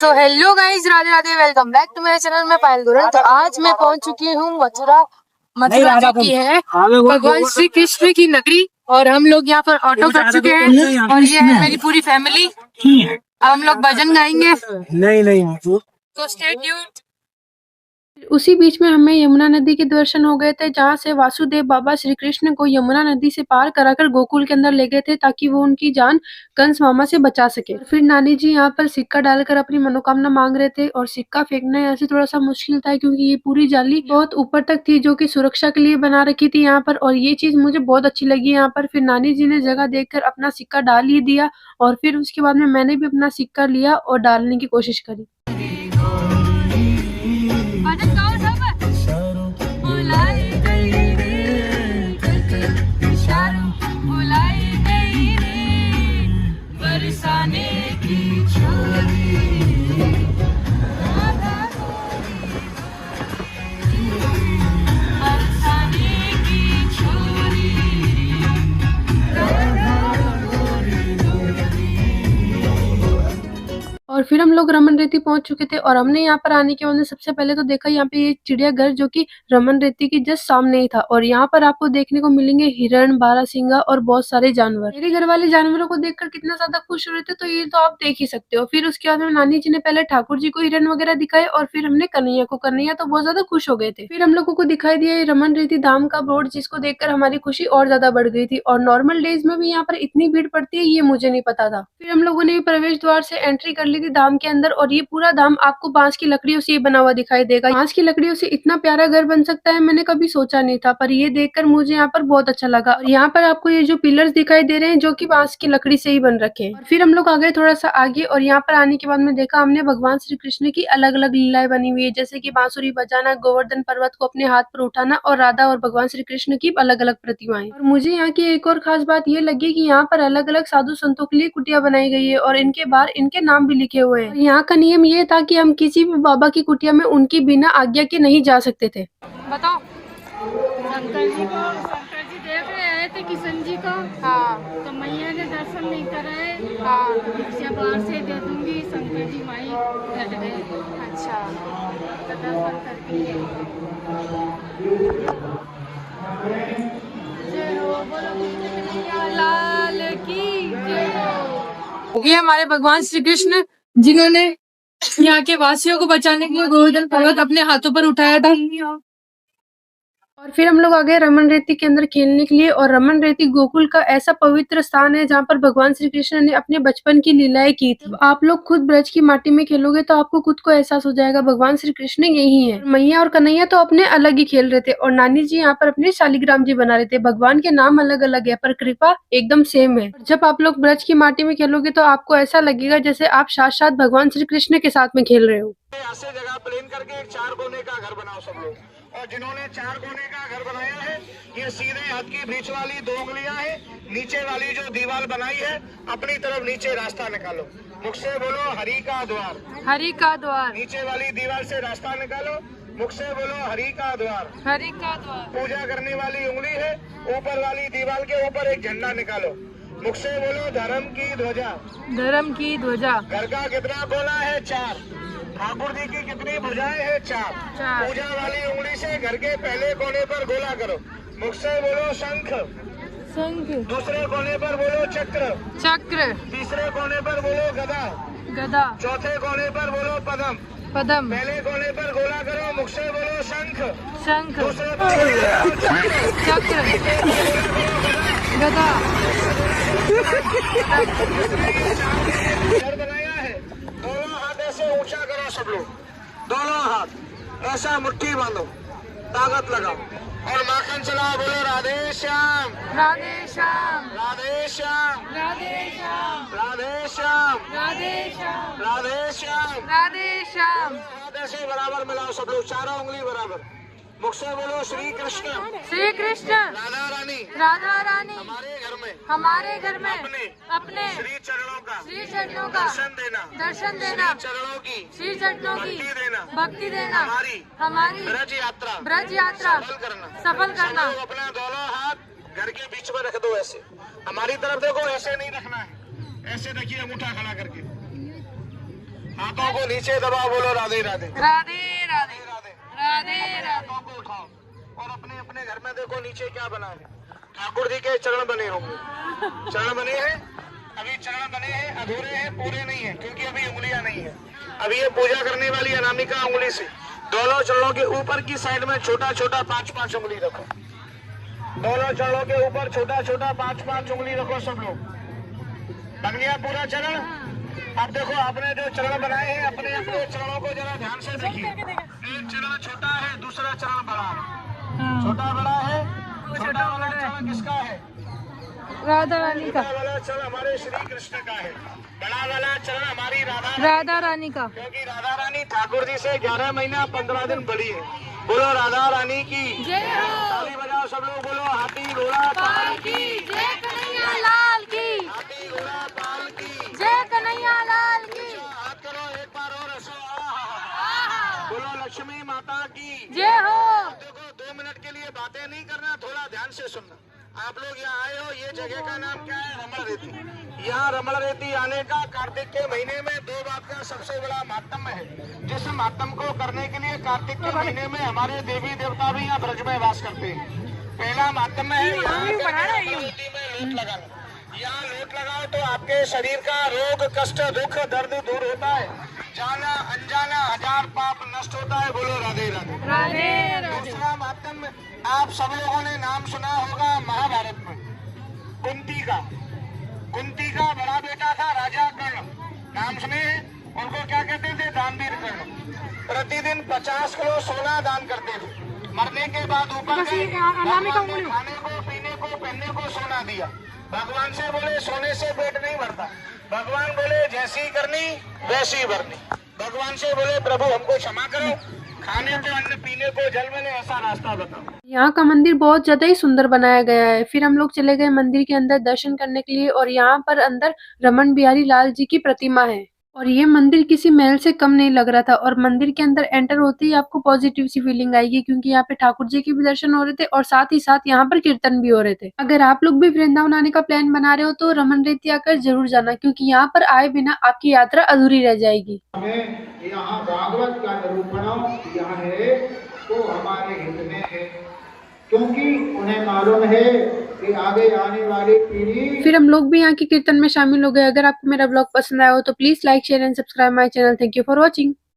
तो hello guys, Radhe Radhe, welcome back to मेरे channel में पायल गुरन। तो आज मैं पहुंच चुकी हूँ मथुरा जो की है भगवान श्री कृष्ण की नगरी। और हम लोग यहाँ पर ऑटो कर चुके हैं और ये है मेरी पूरी फैमिली। हम लोग भजन गाएंगे। नहीं तो स्टे ट्यून्ड। उसी बीच में हमें यमुना नदी के दर्शन हो गए थे, जहाँ से वासुदेव बाबा श्री कृष्ण को यमुना नदी से पार कराकर गोकुल के अंदर ले गए थे, ताकि वो उनकी जान कंस मामा से बचा सके। फिर नानी जी यहाँ पर सिक्का डालकर अपनी मनोकामना मांग रहे थे, और सिक्का फेंकना यहाँ से थोड़ा सा मुश्किल था, क्योंकि ये पूरी जाली बहुत ऊपर तक थी, जो की सुरक्षा के लिए बना रखी थी यहाँ पर। और ये चीज मुझे बहुत अच्छी लगी यहाँ पर। फिर नानी जी ने जगह देखकर अपना सिक्का डाल ही दिया, और फिर उसके बाद में मैंने भी अपना सिक्का लिया और डालने की कोशिश करी। और फिर हम लोग रमन रेती पहुंच चुके थे, और हमने यहाँ पर आने के बाद सबसे पहले तो देखा यहाँ पे ये चिड़ियाघर, जो कि रमन रेती की जस्ट सामने ही था। और यहाँ पर आपको देखने को मिलेंगे हिरण, बारहसिंगा और बहुत सारे जानवर। मेरे घर वाले जानवरों को देखकर कितना ज्यादा खुश हो रहे थे, तो ये तो आप देख ही सकते हो। फिर उसके बाद में नानी जी ने पहले ठाकुर जी को हिरण वगैरह दिखाए, और फिर हमने कन्हैया को। कन्हैया तो बहुत ज्यादा खुश हो गए थे। फिर हम लोगों को दिखाई दिया ये रमन रेती धाम का बोर्ड, जिसको देखकर हमारी खुशी और ज्यादा बढ़ गई थी। और नॉर्मल डेज में भी यहाँ पर इतनी भीड़ पड़ती है, ये मुझे नहीं पता था। फिर हम लोगों ने प्रवेश द्वार से एंट्री कर ली थी धाम के अंदर, और ये पूरा धाम आपको बांस की लकड़ियों से बना हुआ दिखाई देगा। बांस की लकड़ियों से इतना प्यारा घर बन सकता है, मैंने कभी सोचा नहीं था, पर ये देखकर मुझे यहाँ पर बहुत अच्छा लगा। और यहाँ पर आपको ये जो पिलर्स दिखाई दे रहे हैं, जो कि बांस की लकड़ी से ही बन रखे हैं। और फिर हम लोग आ गए थोड़ा सा आगे, और यहाँ पर आने के बाद में देखा हमने भगवान श्री कृष्ण की अलग अलग लीलाएं बनी हुई है, जैसे कि बांसुरी बजाना, गोवर्धन पर्वत को अपने हाथ पर उठाना, और राधा और भगवान श्री कृष्ण की अलग अलग प्रतिमाएं। और मुझे यहाँ की एक और खास बात ये लगी कि यहाँ पर अलग अलग साधु संतों के लिए कुटिया बनाई गई है, और इनके बाहर इनके नाम भी लिखे हुए हैं। यहाँ का नियम ये था कि हम किसी भी बाबा की कुटिया में उनकी बिना आज्ञा के नहीं जा सकते थे। बताओ। शंकर जी देख रहे आए थे किशन जी को। हाँ। तो मैया ने दर्शन नहीं कराए। हाँ। भिक्षा बाहर से दे दूंगी, शंकर जी माई हट गए। अच्छा। तो दर्शन करके जय हो, बोलो कन्हैया लाल की जय हो। ये हमारे भगवान श्री कृष्ण, जिन्होंने यहाँ के वासियों को बचाने के लिए गोवर्धन पर्वत अपने हाथों पर उठाया था। और फिर हम लोग आ गए रमन रेती के अंदर खेलने के लिए। और रमन रेती गोकुल का ऐसा पवित्र स्थान है, जहाँ पर भगवान श्री कृष्ण ने अपने बचपन की लीलाएं की थी। आप लोग खुद ब्रज की माटी में खेलोगे तो आपको खुद को एहसास हो जाएगा भगवान श्री कृष्ण यही है। मैया और कन्हैया तो अपने अलग ही खेल रहे थे, और नानी जी यहाँ पर अपने शालिग्राम जी बना रहे थे। भगवान के नाम अलग अलग है, पर कृपा एकदम सेम है। जब आप लोग ब्रज की माटी में खेलोगे तो आपको ऐसा लगेगा जैसे आप साक्षात भगवान श्री कृष्ण के साथ में खेल रहे हो। ऐसे जगह प्लेन करके एक 4 कोने का घर बनाओ सब लोग। और जिन्होंने 4 कोने का घर बनाया है, ये सीधे हाथ की बीच वाली 2 उंगलियां है, नीचे वाली जो दीवार बनाई है अपनी तरफ नीचे रास्ता निकालो। मुख से बोलो हरि का द्वार। हरि का द्वार। नीचे वाली दीवार से रास्ता निकालो। मुख से बोलो हरि का द्वार। हरि का द्वार। पूजा करने वाली उंगली है, ऊपर वाली दीवार के ऊपर एक झंडा निकालो। मुख से बोलो धर्म की ध्वजा। धर्म की ध्वजा। घर का कितना कोना है? 4। ठाकुर जी की कितनी भुजाएं हैं? 4। पूजा वाली उंगली से घर के पहले कोने पर गोला करो। मुख से बोलो शंख। शंख। दूसरे कोने पर बोलो चक्र। चक्र। तीसरे कोने पर बोलो गदा। गदा। चौथे कोने पर बोलो पदम। पदम। पहले कोने पर गोला करो। मुख से बोलो शंख। शंख। दूसरे चक्र। गदा। घर बनाया है। दोनों हाथ ऐसे ऊंचा करो सब लोग। दोनों हाथ ऐसा मुट्ठी बांधो, ताकत लगाओ और माखन चलाओ। बोलो राधे श्याम। राधे श्याम। राधे श्याम। राधे श्याम, राधे श्याम। राधे श्याम, राधे श्याम। राधे श्याम। हाथ ऐसे बराबर मिलाओ सब लोग, चारों उंगली बराबर। मुख से बोलो श्री कृष्ण। श्री कृष्ण। राधा रानी। राधा रानी। हमारे घर में अपने श्री चरणों का दर्शन देना। श्री चरणों की भक्ति देना। हमारी ब्रज यात्रा सफल करना। अपना दोनों हाथ घर के बीच में रख दो ऐसे। हमारी तरफ देखो, ऐसे नहीं रखना है, ऐसे रखिए अंगूठा खड़ा करके। हाथों को नीचे दबाओ, बोलो राधे राधे। राधे राधे राधे राधे राधे। हाथों को उठाओ और अपने अपने घर में देखो नीचे क्या बना है। ठाकुर जी के चरण बने होंगे। चरण बने हैं, अभी चरण बने हैं, अधूरे हैं, पूरे नहीं है, क्योंकि अभी उंगलियां नहीं है। अभी ये पूजा करने वाली अनामिका उंगली से दोनों चरणों के ऊपर की साइड में छोटा छोटा 5-5 उंगली रखो। दोनों चरणों के ऊपर छोटा छोटा 5-5 उंगली रखो सब लोग। बन गया पूरा चरण। अब देखो आपने जो चरण बनाए हैं, अपने अपने चरणों को जरा ध्यान से देखिए। एक चरण छोटा है, दूसरा चरण बड़ा है। छोटा बड़ा है, छोटा वाला चरण किसका है? राधा रानी का। छोटा वाला चरण हमारे श्री कृष्ण का है, बड़ा वाला चरण हमारी राधा रानी का। क्योंकि राधा रानी ठाकुर जी से 11 महीना 15 दिन बड़ी है। बोलो राधा रानी की जय हो। ताली बजाओ सब लोग, बोलो हाथी घोड़ा पाल की जय, कन्हैया लाल की हाथी घोड़ा पाल की जय, कन्हैया लाल की हाथ करो एक बार और हंसो। आहा। बोलो लक्ष्मी माता की जय हो। देखो 2 मिनट के लिए बातें नहीं करना, थोड़ा ध्यान से सुनना। आप लोग यहाँ आए हो, ये जगह का नाम क्या है? रमण रेती। यहाँ रमण रेती आने का कार्तिक के महीने में 2 बात का सबसे बड़ा महात्म्य है। जिस महात्म्य को करने के लिए कार्तिक के महीने में हमारे देवी देवता भी यहाँ ब्रज में वास करते हैं। पहला महात्म्य है यहाँ रमण रेती में लोट लगाना। यहाँ लोट लगाओ तो आपके शरीर का रोग कष्ट दुख दर्द दूर होता है। जाना अनजाना 1000 पाप नष्ट होता है। बोलो राधे राधे। राधे राधे। दूसरा महात्म्य आप सब लोगों ने नाम सुना होगा महाभारत में, कुंती का। कुंती का बड़ा बेटा था राजा कर्ण, नाम सुने हैं? उनको क्या कहते थे? दानवीर कर्ण। प्रतिदिन 50 किलो सोना दान करते थे। मरने के बाद ऊपर गए, भगवान ने खाने को पीने को पहनने को सोना दिया। भगवान से बोले सोने से पेट नहीं भरता। भगवान बोले जैसी करनी वैसी भरनी। भगवान से बोले प्रभु हमको क्षमा करो, खाने को अन्न पीने को जल मिले ऐसा रास्ता बताओ। यहाँ का मंदिर बहुत ज्यादा ही सुंदर बनाया गया है। फिर हम लोग चले गए मंदिर के अंदर दर्शन करने के लिए और यहाँ पर अंदर रमन बिहारी लाल जी की प्रतिमा है और ये मंदिर किसी महल से कम नहीं लग रहा था। और मंदिर के अंदर एंटर होते ही आपको पॉजिटिव सी फीलिंग आएगी, क्योंकि यहाँ पे ठाकुर जी के भी दर्शन हो रहे थे और साथ ही साथ यहाँ पर कीर्तन भी हो रहे थे। अगर आप लोग भी वृंदावन आने का प्लान बना रहे हो तो रमन रेती आकर जरूर जाना, क्योंकि यहाँ पर आए बिना आपकी यात्रा अधूरी रह जाएगी। हमें यहाँ भागवत का निरूपण यहाँ है तो हमारे हित में है, क्योंकि उन्हें मालूम है कि आगे आने वाली पीढ़ी। फिर हम लोग भी यहाँ के कीर्तन में शामिल हो गए। अगर आपको मेरा ब्लॉग पसंद आया हो तो please like share and subscribe my channel. Thank you for watching.